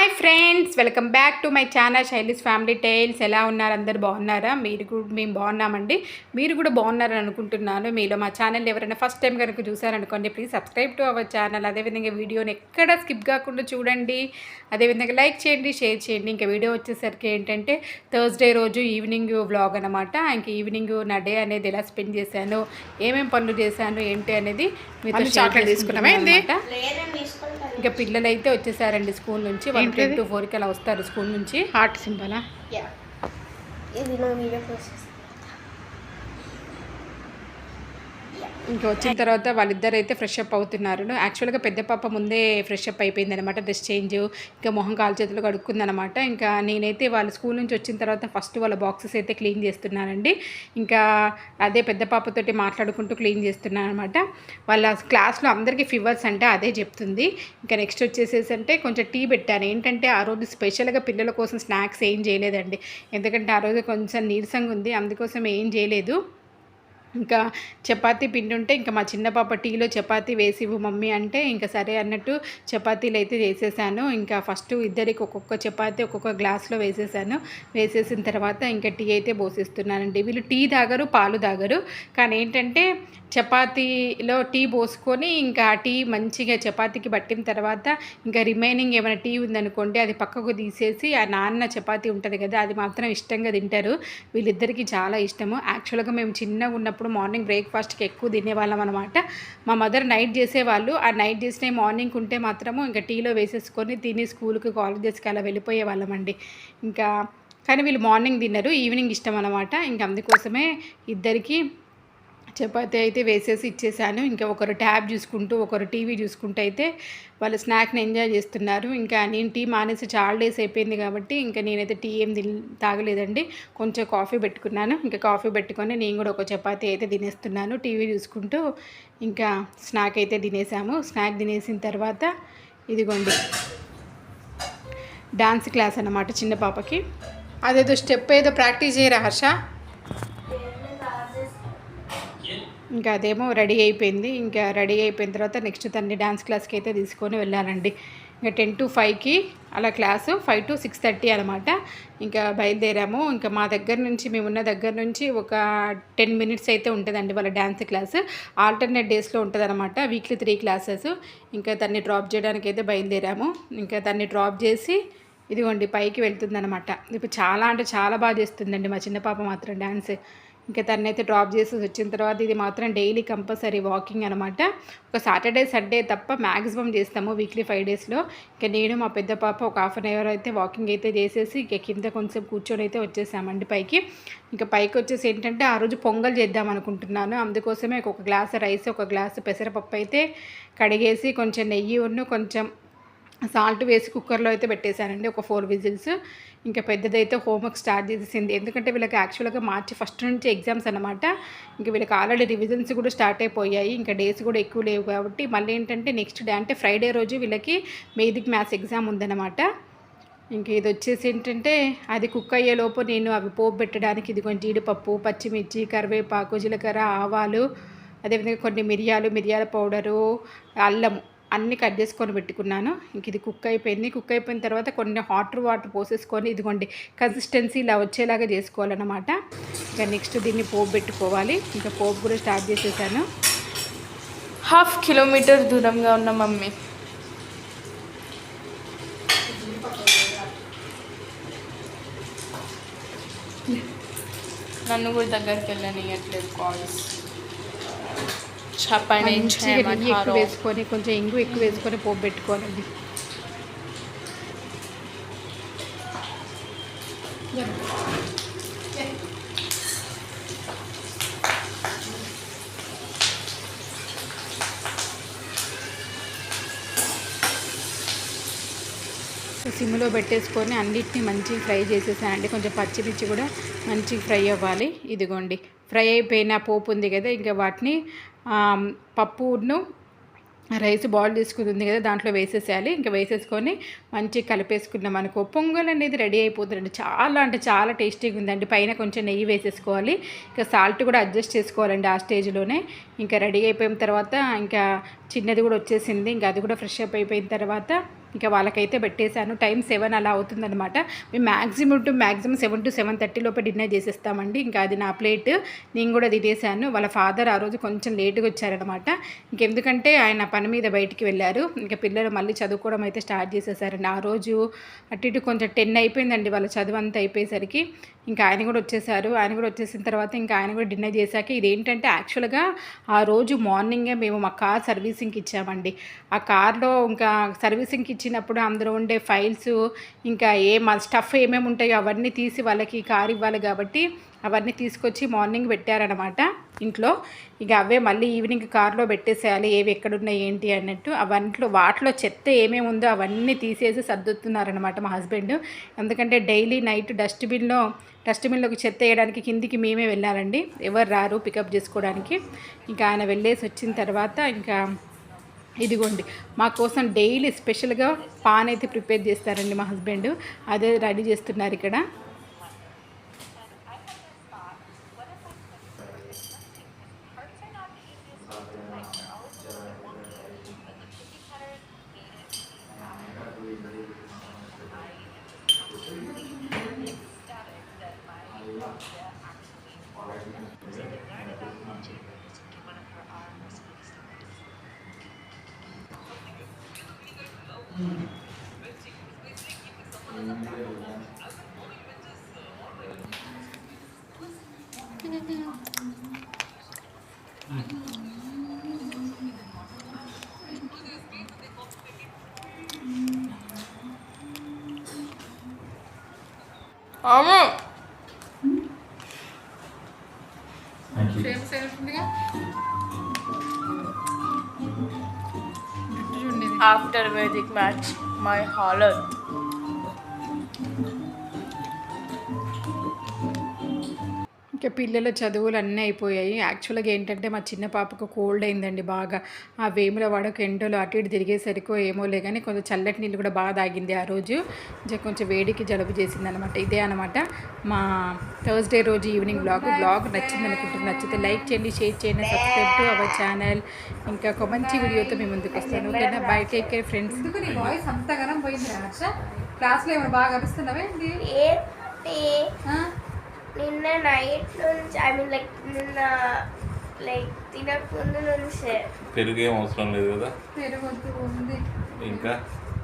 Hi friends, welcome back to my channel Shaily's family tales. ఎలా ఉన్నారు? అందరు బాగున్నారా? మేము బాగున్నామండి. మీరు కూడా బాగున్నారని అనుకుంటున్నాను. మీలో మా ఛానల్ ఎవరైనా ఫస్ట్ టైం కనుక చూసారనుకోండి, please subscribe to our channel. అదేవిధంగా వీడియోని ఎక్కడ స్కిప్ కాకుండా చూడండి. అదేవిధంగా లైక్ చేయండి, షేర్ చేయండి. ఇంకా వీడియో వచ్చేసరికి ఏంటంటే థర్స్డే రోజు ఈవినింగ్ వ్లాగ్ అనమాట. ఇంక ఈవినింగ్ నా డే అనేది ఎలా స్పెండ్ చేశాను, ఏమేమి పనులు చేశాను ఏంటి అనేది మీతో చాక్లెట్ తీసుకున్నామే. ఇంకా పిల్లలు అయితే వచ్చేసారండి స్కూల్ నుంచి. 1 to 4 అలా వస్తారు స్కూల్ నుంచి. హార్ట్ సింబలా ఇంకా వచ్చిన తర్వాత వాళ్ళిద్దరు అయితే ఫ్రెష్ అప్ అవుతున్నారు. యాక్చువల్గా పెద్ద పాప ముందే ఫ్రెష్ అప్ అయిపోయింది అనమాట. డ్రెస్ చేంజ్, ఇంకా మొహం కాలు చేతులు కడుక్కుందనమాట. ఇంకా నేనైతే వాళ్ళ స్కూల్ నుంచి వచ్చిన తర్వాత ఫస్ట్ వాళ్ళ బాక్సెస్ అయితే క్లీన్ చేస్తున్నానండి. ఇంకా అదే పెద్ద పాపతోటి మాట్లాడుకుంటూ క్లీన్ చేస్తున్నాను అనమాట. వాళ్ళ క్లాస్లో అందరికీ ఫీవర్స్ అంటే అదే చెప్తుంది. ఇంకా నెక్స్ట్ వచ్చేసేసి అంటే కొంచెం టీ పెట్టాను. ఏంటంటే ఆ రోజు స్పెషల్గా పిల్లల కోసం స్నాక్స్ ఏం చేయలేదండి. ఎందుకంటే ఆ రోజు కొంచెం నీరసంగా ఉంది, అందుకోసం ఏం చేయలేదు. ఇంకా చపాతీ పిండి ఉంటే ఇంకా మా చిన్న పాప టీలో చపాతీ వేసి ఇవ్వు మమ్మీ అంటే ఇంకా సరే అన్నట్టు చపాతీలు అయితే వేసేసాను. ఇంకా ఫస్ట్ ఇద్దరికి ఒక్కొక్క చపాతీ ఒక్కొక్క గ్లాస్లో వేసేసాను. వేసేసిన తర్వాత ఇంకా టీ అయితే పోసిస్తున్నానండి. వీళ్ళు టీ తాగరు, పాలు తాగరు. కానీ ఏంటంటే చపాతీలో టీ పోసుకొని ఇంకా టీ మంచిగా చపాతీకి పట్టిన తర్వాత ఇంకా రిమైనింగ్ ఏమైనా టీ ఉందనుకోండి అది పక్కకు తీసేసి ఆ నాన్న చపాతీ ఉంటుంది కదా అది మాత్రం ఇష్టంగా తింటారు. వీళ్ళిద్దరికీ చాలా ఇష్టము. యాక్చువల్గా మేము చిన్నగా ఉన్నప్పుడు మార్నింగ్ బ్రేక్ఫాస్ట్కి ఎక్కువ తినేవాళ్ళం అనమాట. మా మదర్ నైట్ చేసేవాళ్ళు. ఆ నైట్ చేసిన మార్నింగ్ ఉంటే మాత్రము ఇంకా టీలో వేసేసుకొని తిని స్కూల్కి కాలేజెస్కి అలా వెళ్ళిపోయే వాళ్ళమండి. ఇంకా కానీ వీళ్ళు మార్నింగ్ తిన్నారు, ఈవినింగ్ ఇష్టం అనమాట. ఇంకా అందుకోసమే ఇద్దరికి చపాతీ అయితే వేసేసి ఇచ్చేసాను. ఇంకా ఒకరు ట్యాబ్ చూసుకుంటూ ఒకరు టీవీ చూసుకుంటూ అయితే వాళ్ళు స్నాక్ని ఎంజాయ్ చేస్తున్నారు. ఇంకా నేను టీ మానేసి చాలా డేస్ అయిపోయింది కాబట్టి ఇంకా నేనైతే టీ ఏం తాగలేదండి. కొంచెం కాఫీ పెట్టుకున్నాను. ఇంకా కాఫీ పెట్టుకొని నేను కూడా ఒక చపాతీ అయితే తినేస్తున్నాను టీవీ చూసుకుంటూ. ఇంకా స్నాక్ అయితే తినేసాము. స్నాక్ తినేసిన తర్వాత ఇదిగోండి డాన్స్ క్లాస్ అన్నమాట చిన్న పాపకి. అదేదో స్టెప్ ఏదో ప్రాక్టీస్ చేయరా హర్ష? ఇంకా అదేమో రెడీ అయిపోయింది. ఇంకా రెడీ అయిపోయిన తర్వాత నెక్స్ట్ తన్ని డ్యాన్స్ క్లాస్కి అయితే తీసుకొని వెళ్ళానండి. ఇంకా 10 to 5కి అలా క్లాసు, 5 to 6:30 అనమాట. ఇంకా బయలుదేరాము. ఇంకా మా దగ్గర నుంచి మేమున్న దగ్గర నుంచి ఒక 10 minutes అయితే ఉంటుందండి వాళ్ళ డ్యాన్స్ క్లాస్. ఆల్టర్నేట్ డేస్లో ఉంటుంది అనమాట, వీక్లీ 3 క్లాసెస్. ఇంకా తన్ని డ్రాప్ చేయడానికి అయితే బయలుదేరాము. ఇంకా తన్ని డ్రాప్ చేసి ఇదిగోండి పైకి వెళ్తుందనమాట. ఇప్పుడు చాలా అంటే చాలా బాగా చేస్తుందండి మా చిన్న పాప మాత్రం డ్యాన్స్. ఇంకా తనైతే డ్రాప్ చేసి వచ్చిన తర్వాత ఇది మాత్రం డైలీ కంపల్సరీ వాకింగ్ అనమాట. ఒక సాటర్డే సండే తప్ప మ్యాక్సిమం చేస్తాము వీక్లీ 5 daysలో. ఇంకా నేను మా పెద్ద పాప ఒక 1/2 hour అయితే వాకింగ్ అయితే చేసేసి ఇంకా కింద కొంచెం కూర్చొని అయితే వచ్చేసామండి పైకి. ఇంకా పైకి వచ్చేసి ఏంటంటే ఆ రోజు పొంగల్ చేద్దాం అనుకుంటున్నాను. అందుకోసమే ఒక గ్లాసు రైస్, ఒక గ్లాసు పెసరపప్పు అయితే కడిగేసి కొంచెం నెయ్యి కొంచెం సాల్ట్ వేసి కుక్కర్లో అయితే పెట్టేశానండి. ఒక 4 whistles. ఇంకా పెద్దదైతే హోంవర్క్ స్టార్ట్ చేసేసింది. ఎందుకంటే వీళ్ళకి యాక్చువల్గా March 1st నుంచి ఎగ్జామ్స్ అనమాట. ఇంకా వీళ్ళకి ఆల్రెడీ రివిజన్స్ కూడా స్టార్ట్ అయిపోయాయి. ఇంకా డేస్ కూడా ఎక్కువ లేవు కాబట్టి మళ్ళీ ఏంటంటే నెక్స్ట్ డే అంటే ఫ్రైడే రోజు వీళ్ళకి వేదిక్ మ్యాథ్స్ ఎగ్జామ్ ఉందన్నమాట. ఇంక ఇది వచ్చేసి ఏంటంటే అది కుక్ అయ్యేలోపు నేను అవి పోపు పెట్టడానికి ఇది కొంచెం జీడిపప్పు, పచ్చిమిర్చి, కరివేపాకు, జీలకర్ర, ఆవాలు, అదేవిధంగా కొన్ని మిరియాల పౌడరు, అల్లం అన్నీ కట్ చేసుకొని పెట్టుకున్నాను. ఇంక ఇది కుక్ అయిపోయింది. కుక్ అయిపోయిన తర్వాత కొన్ని హాట్ వాటర్ పోసేసుకొని ఇదిగోండి కన్సిస్టెన్సీ ఇలా వచ్చేలాగా చేసుకోవాలన్నమాట. ఇంకా నెక్స్ట్ దీన్ని పోపు పెట్టుకోవాలి. ఇంకా పోపు కూడా స్టార్ట్ చేసేసాను. 1/2 kilometer దూరంగా ఉన్న మమ్మీ నన్ను కూడా దగ్గరికి వెళ్ళనియట్లేదు కాల్స్. చెప్పండి. ఎక్కువ వేసుకొని కొంచెం ఇంగు ఎక్కువ వేసుకొని పోపు పెట్టుకోవాలండి. సిమ్లో పెట్టేసుకొని అన్నిటిని మంచిగా ఫ్రై చేసేసానండి. కొంచెం పచ్చిమిర్చి కూడా మంచిగా ఫ్రై అవ్వాలి. ఇదిగోండి ఫ్రై అయిపోయిన పోపు ఉంది కదా, ఇంకా వాటిని పప్పును రైస్ బాయిల్ చేసుకుని ఉంది కదా దాంట్లో వేసేసేయాలి. ఇంకా వేసేసుకొని మంచిగా కలిపేసుకున్నాం అనుకో పొంగల్ అనేది రెడీ అయిపోతుందండి. చాలా అంటే చాలా టేస్టీగా ఉందండి. పైన కొంచెం నెయ్యి వేసేసుకోవాలి. ఇంకా సాల్ట్ కూడా అడ్జస్ట్ చేసుకోవాలండి ఆ స్టేజ్లోనే. ఇంకా రెడీ అయిపోయిన తర్వాత ఇంకా చిన్నది కూడా వచ్చేసింది. ఇంకా అది కూడా ఫ్రెష్ అప్ అయిపోయిన తర్వాత ఇంకా వాళ్ళకైతే పెట్టేశాను. టైం 7 అలా అవుతుందన్నమాట. మేము మ్యాక్సిమం 7 to 7:30 లోపే డిన్నర్ చేసేస్తామండి. ఇంకా అది నా ప్లేట్, నేను కూడా తినేసాను. వాళ్ళ ఫాదర్ ఆ రోజు కొంచెం లేట్గా వచ్చారనమాట. ఇంకెందుకంటే ఆయన పని మీద బయటికి వెళ్ళారు. ఇంకా పిల్లలు మళ్ళీ చదువుకోవడం అయితే స్టార్ట్ చేసేసారండి. ఆ రోజు అటు ఇటు కొంచెం 10 అయిపోయిందండి వాళ్ళ చదువు అంతా అయిపోయేసరికి. ఇంకా ఆయన కూడా వచ్చేసారు. ఆయన కూడా వచ్చేసిన తర్వాత ఇంకా ఆయన కూడా డిన్నర్ చేశాక, ఇదేంటంటే యాక్చువల్గా ఆ రోజు మార్నింగే మేము మా కార్ సర్వీసింగ్కి ఇచ్చామండి. ఆ కార్లో ఇంకా సర్వీసింగ్కి ఇచ్చినప్పుడు అందులో ఉండే ఫైల్స్ ఇంకా స్టఫ్ ఏమేమి ఉంటాయో అవన్నీ తీసి వాళ్ళకి కార్ ఇవ్వాలి కాబట్టి అవన్నీ తీసుకొచ్చి మార్నింగ్ పెట్టారనమాట ఇంట్లో. ఇక అవే మళ్ళీ ఈవినింగ్ కార్లో పెట్టేసేయాలి, ఏవి ఎక్కడున్నాయి ఏంటి అన్నట్టు. వాటిలో చెత్త ఏమేమి ఉందో అవన్నీ తీసేసి సర్దుతున్నారనమాట మా హస్బెండ్. ఎందుకంటే డైలీ నైట్ డస్ట్బిన్లోకి చెత్త వేయడానికి కిందికి మేమే వెళ్ళాలండి, ఎవరు రారు పికప్ చేసుకోవడానికి. ఇంకా ఆయన వెళ్ళేసి వచ్చిన తర్వాత ఇంకా ఇదిగోండి మా కోసం డైలీ స్పెషల్గా పాన్ అయితే ప్రిపేర్ చేస్తారండి మా హస్బెండ్. అదే రెడీ చేస్తున్నారు ఇక్కడ. After Vedic match, my holler. ఇంకా పిల్లల చదువులు అన్నీ అయిపోయాయి. యాక్చువల్గా ఏంటంటే మా చిన్న పాపకు కోల్డ్ అయిందండి బాగా. ఆ వేములవాడకు ఎండలో అటు ఇటు తిరిగేసరికో ఏమోలే కానీ కొంచెం చల్లటి నీళ్ళు కూడా బాగా తాగింది ఆ రోజు. కొంచెం వేడికి జలుబు చేసింది అనమాట. ఇదే అనమాట మా థర్స్డే రోజు ఈవినింగ్ బ్లాగ్ నచ్చింది అనుకుంటున్నాను. నచ్చితే లైక్ చేయండి, షేర్ చేయండి, సబ్స్క్రైబ్ టు అవర్ ఛానల్. ఇంకా ఒక మంచి వీడియోతో మేము ముందుకు వస్తాను. ఓకేనా, by, take care friends. Voice అంతగానం పోయింది క్లాస్లో ఏమైనా బాగా అనిపిస్తున్నావే నిన్న నైట్ నుంచి నిన్న తినక ముందు నుంచే పెరుగు ఏం అవసరం లేదు కదా, పెరుగు ఉంది ఇంకా